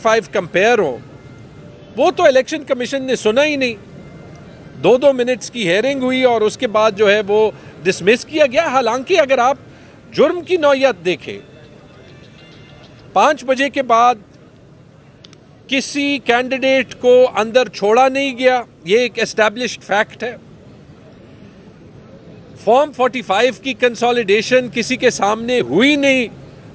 45 compare हो, वो तो इलेक्शन कमीशन ने सुना ही नहीं। 2-2 मिनट्स की हेयरिंग हुई और उसके बाद जो है वो डिसमिस किया गया। हालांकि अगर आप जुर्म की नौयत देखें, 5 बजे के बाद किसी कैंडिडेट को अंदर छोड़ा नहीं गया, ये एक एस्टैब्लिश्ड फैक्ट है। फॉर्म 45 की कंसोलिडेशन किसी के सामने हुई नहीं,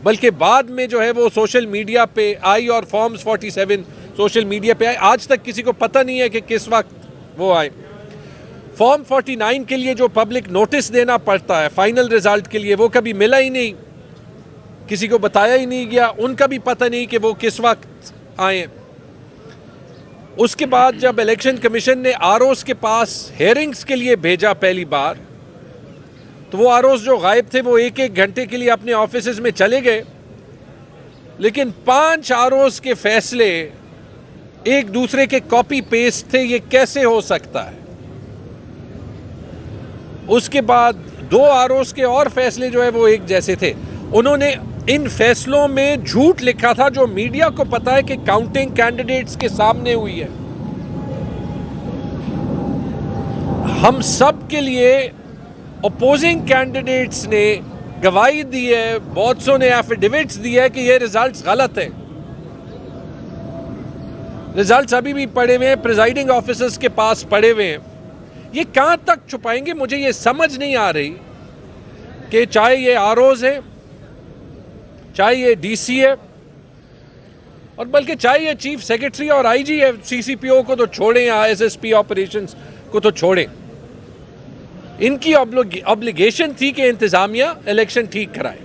बल्कि बाद में जो है वो सोशल मीडिया पे आई और फॉर्म्स 47 सोशल मीडिया पे आए। आज तक किसी को पता नहीं है कि किस वक्त वो आए। फॉर्म 49 के लिए जो पब्लिक नोटिस देना पड़ता है फाइनल रिजल्ट के लिए, वो कभी मिला ही नहीं, किसी को बताया ही नहीं गया, उनका भी पता नहीं कि वो किस वक्त आए। उसके बाद जब इलेक्शन कमीशन ने आरओज के पास हेयरिंग्स के लिए भेजा पहली बार, तो वो आरओज जो गायब थे वो 1-1 घंटे के लिए अपने ऑफिसेज में चले गए। लेकिन 5 आरओज के फैसले एक दूसरे के कॉपी पेस्ट थे, ये कैसे हो सकता है? उसके बाद 2 आरओज के और फैसले जो है वो एक जैसे थे। उन्होंने इन फैसलों में झूठ लिखा था, जो मीडिया को पता है कि काउंटिंग कैंडिडेट्स के सामने हुई है। हम सब के लिए अपोजिंग कैंडिडेट्स ने गवाही दी है, बहुत सौ ने एफिडेविट्स दिए है कि ये रिजल्ट्स गलत हैं। रिजल्ट्स अभी भी पड़े हुए हैं, प्रिजाइडिंग ऑफिसर्स के पास पड़े हुए हैं। ये कहां तक छुपाएंगे? मुझे ये समझ नहीं आ रही कि चाहे ये आरओज है, चाहे ये डीसी है, और बल्कि चाहे ये चीफ सेक्रेटरी और आईजी है, सीसीपीओ को तो छोड़ें या एसएसपी ऑपरेशंस को तो छोड़ें। इनकी ऑब्लिगेशन थी कि इंतजामिया इलेक्शन ठीक कराए।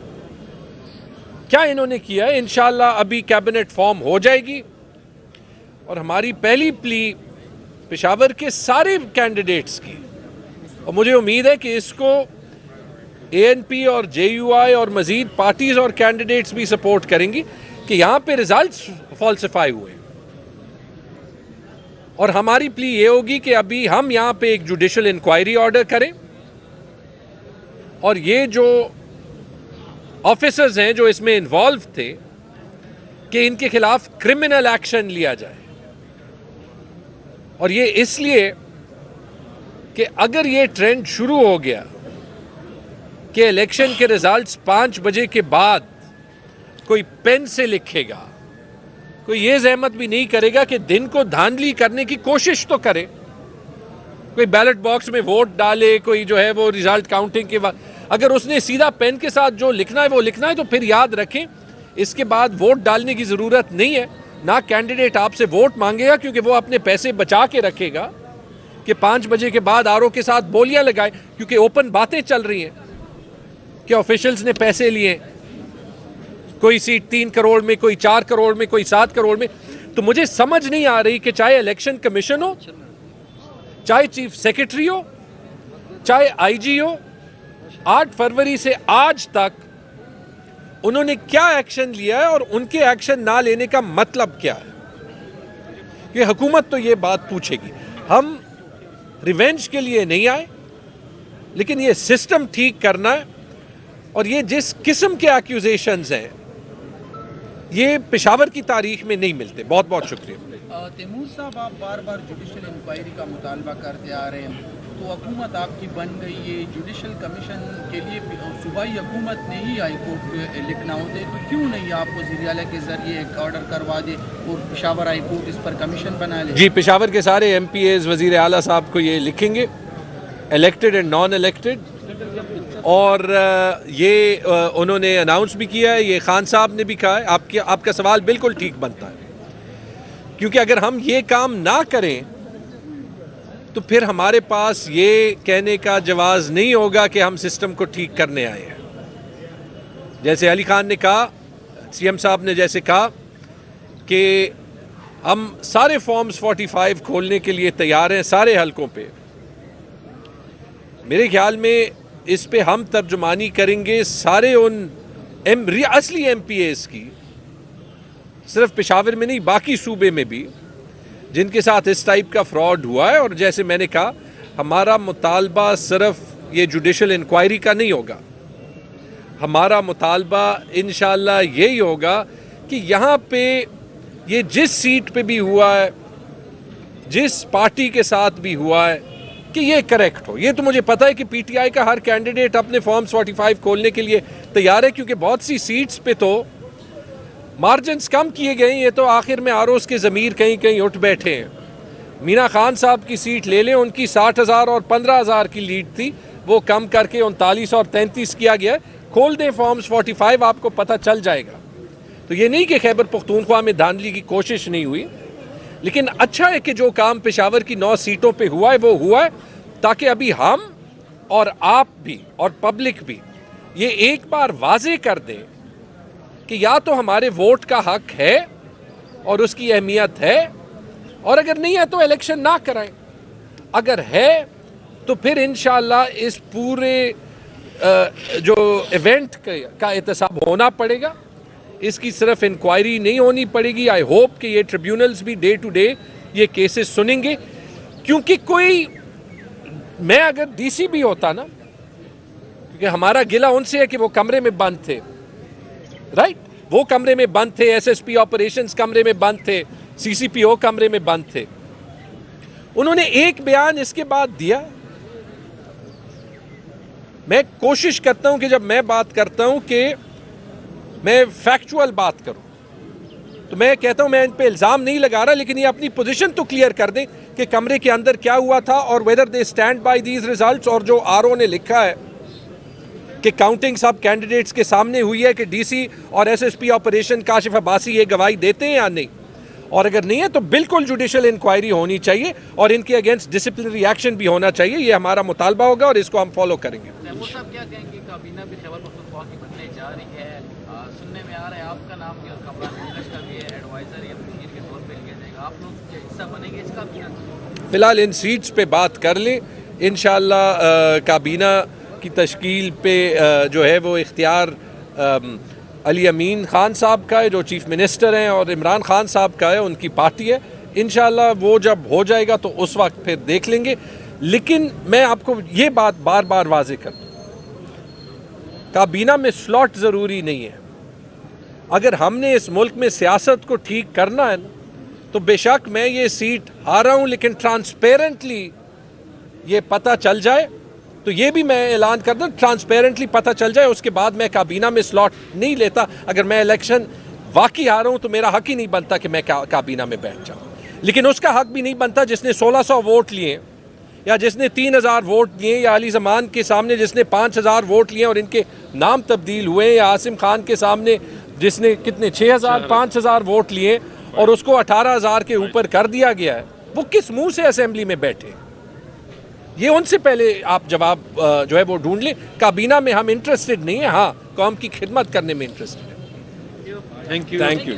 क्या इन्होंने किया है? इंशाल्लाह अभी कैबिनेट फॉर्म हो जाएगी और हमारी पहली प्ली पेशावर के सारे कैंडिडेट्स की, और मुझे उम्मीद है कि इसको एएनपी और जेयूआई और मजीद पार्टीज और कैंडिडेट्स भी सपोर्ट करेंगी कि यहां पे रिजल्ट्स फॉल्सिफाई हुए। और हमारी प्ली ये होगी कि अभी हम यहां पे एक जुडिशियल इंक्वायरी ऑर्डर करें और ये जो ऑफिसर्स हैं जो इसमें इन्वॉल्व थे, कि इनके खिलाफ क्रिमिनल एक्शन लिया जाए। और ये इसलिए कि अगर ये ट्रेंड शुरू हो गया कि इलेक्शन के रिजल्ट्स 5 बजे के बाद कोई पेन से लिखेगा, कोई ये जहमत भी नहीं करेगा कि दिन को धांधली करने की कोशिश तो करे, कोई बैलेट बॉक्स में वोट डाले, कोई जो है वो रिजल्ट काउंटिंग के बाद अगर उसने सीधा पेन के साथ जो लिखना है वो लिखना है, तो फिर याद रखें इसके बाद वोट डालने की जरूरत नहीं है। ना कैंडिडेट आपसे वोट मांगेगा, क्योंकि वो अपने पैसे बचा के रखेगा कि 5 बजे के बाद आरओ के साथ बोलियां लगाए, क्योंकि ओपन बातें चल रही हैं कि ऑफिशियल्स ने पैसे लिए, कोई सीट 3 करोड़ में, कोई 4 करोड़ में, कोई 7 करोड़ में। तो मुझे समझ नहीं आ रही कि चाहे इलेक्शन कमीशन हो, चाहे चीफ सेक्रेटरी हो, चाहे आईजी हो, 8 फरवरी से आज तक उन्होंने क्या एक्शन लिया है और उनके एक्शन ना लेने का मतलब क्या है? ये हुकूमत तो ये बात पूछेगी। हम रिवेंज के लिए नहीं आए, लेकिन ये सिस्टम ठीक करना है। और ये जिस किस्म के एक्यूजेशंस हैं, ये पेशावर की तारीख में नहीं मिलते। बहुत बहुत शुक्रिया। तैमूर साहब, आप बार बार जुडिशल इंक्वायरी का मुतालबा करते आ रहे हैं, तो हुकूमत आपकी बन गई है, जुडिशल कमीशन के लिए सूबाई हुकूमत ने ही हाई कोर्ट लिखना होते, तो क्यों नहीं आप वज़ीर आला के ज़रिए एक ऑर्डर करवा दे और पेशावर हाई कोर्ट इस पर कमीशन बना ले? जी, पेशावर के सारे MPAs वज़ीर आला साहब को ये लिखेंगे, इलेक्टेड एंड नॉन इलेक्टेड। और ये उन्होंने अनाउंस भी किया है, ये खान साहब ने भी कहा है। आपका सवाल बिल्कुल ठीक बनता है, क्योंकि अगर हम ये काम ना करें तो फिर हमारे पास ये कहने का जवाब नहीं होगा कि हम सिस्टम को ठीक करने आए हैं। जैसे अली खान ने कहा, CM साहब ने जैसे कहा कि हम सारे फॉर्म्स 45 खोलने के लिए तैयार हैं सारे हलकों पे। मेरे ख्याल में इस पे हम तर्जुमानी करेंगे सारे उन असली MPAs की, सिर्फ पेशावर में नहीं बाकी सूबे में भी, जिनके साथ इस टाइप का फ्रॉड हुआ है। और जैसे मैंने कहा, हमारा मुतालबा सिर्फ ये जुडिशल इंक्वायरी का नहीं होगा, हमारा मुतालबा इंशाअल्लाह यही होगा कि यहाँ पे ये जिस सीट पे भी हुआ है, जिस पार्टी के साथ भी हुआ है, कि ये करेक्ट हो। ये तो मुझे पता है कि पीटीआई का हर कैंडिडेट अपने फॉर्म 45 खोलने के लिए तैयार है, क्योंकि बहुत सी सीट्स पे तो मार्जिन्स कम किए गए। ये तो आखिर में आरोज के ज़मीर कहीं कहीं उठ बैठे हैं। मीना खान साहब की सीट ले लें, उनकी 60,000 और 15,000 की लीड थी, वो कम करके 39 और 33 किया गया। खोल दें फॉर्म्स 45, आपको पता चल जाएगा। तो ये नहीं कि खैबर पख्तूनख्वा में धांधली की कोशिश नहीं हुई, लेकिन अच्छा है कि जो काम पेशावर की 9 सीटों पे हुआ है वो हुआ है, ताकि अभी हम और आप भी और पब्लिक भी ये एक बार वाजे कर दें कि या तो हमारे वोट का हक है और उसकी अहमियत है, और अगर नहीं है तो इलेक्शन ना कराएं। अगर है तो फिर इंशाअल्लाह इस पूरे जो इवेंट का एहतसाब होना पड़ेगा। इसकी सिर्फ इंक्वायरी नहीं होनी पड़ेगी। आई होप कि ये ट्रिब्यूनल्स भी डे टू डे ये केसेस सुनेंगे, क्योंकि कोई, मैं अगर डीसी भी होता ना, क्योंकि हमारा गिला उनसे है कि वो कमरे में बंद थे, राइट, वो कमरे में बंद थे, एसएसपी ऑपरेशंस कमरे में बंद थे, सीसीपीओ कमरे में बंद थे। उन्होंने एक बयान इसके बाद दिया। मैं कोशिश करता हूं कि जब मैं बात करता हूं कि मैं फैक्चुअल बात करूं, तो मैं कहता हूं मैं इन पे इल्जाम नहीं लगा रहा, लेकिन ये अपनी पोजीशन तो क्लियर कर दें कि कमरे के अंदर क्या हुआ था और whether they stand by these results. और जो आरओ ने लिखा है कि काउंटिंग सब कैंडिडेट्स के सामने हुई है, कि डीसी और एसएसपी ऑपरेशन काशिफ अब्बासी ये गवाही देते हैं या नहीं, और अगर नहीं है तो बिल्कुल जुडिशियल इंक्वायरी होनी चाहिए और इनके अगेंस्ट डिसिप्लिनरी एक्शन भी होना चाहिए। ये हमारा मुतालबा होगा और इसको हम फॉलो करेंगे। महमूद साहब क्या कहेंगे, काबीना भी खैबर पख्तूनख्वा की बनने जा रही है, सुनने में आ रहा है आपका नाम भी और कमरान मुंगश का भी है, एडवाइजर या मुखीर के तौर पे लिया जाएगा, आप लोग क्या हिस्सा बनेंगे इस काबीना? फिलहाल इन सीट्स पे बात कर लें, इंशाअल्लाह काबीना की तश्कील पे जो है वो इख्तियार अली अमीन खान साहब का है, जो चीफ मिनिस्टर हैं, और इमरान खान साहब का है, उनकी पार्टी है। इंशाअल्लाह वो जब हो जाएगा तो उस वक्त फिर देख लेंगे। लेकिन मैं आपको ये बात बार बार वाजे कर दूं, काबीना में स्लॉट ज़रूरी नहीं है। अगर हमने इस मुल्क में सियासत को ठीक करना है ना, तो बेशक मैं ये सीट हारा हूं, लेकिन ट्रांसपेरेंटली ये पता चल जाए, तो ये भी मैं ऐलान कर दूं, ट्रांसपेरेंटली पता चल जाए, उसके बाद मैं काबीना में स्लॉट नहीं लेता। अगर मैं इलेक्शन वाकई हारा हूं तो मेरा हक ही नहीं बनता कि मैं काबीना में बैठ जाऊं। लेकिन उसका हक भी नहीं बनता जिसने 1600 वोट लिए, या जिसने 3000 वोट लिए, या अली ज़मान के सामने जिसने 5000 वोट लिए और इनके नाम तब्दील हुए, या आसिम खान के सामने जिसने कितने 6000 5000 वोट लिए और उसको 18000 के ऊपर कर दिया गया है। वो किस मुंह से असेंबली में बैठे? ये उनसे पहले आप जवाब जो है वो ढूंढ लें। काबीना में हम इंटरेस्टेड नहीं है, हाँ कौम की खिदमत करने में इंटरेस्टेड है। Thank you.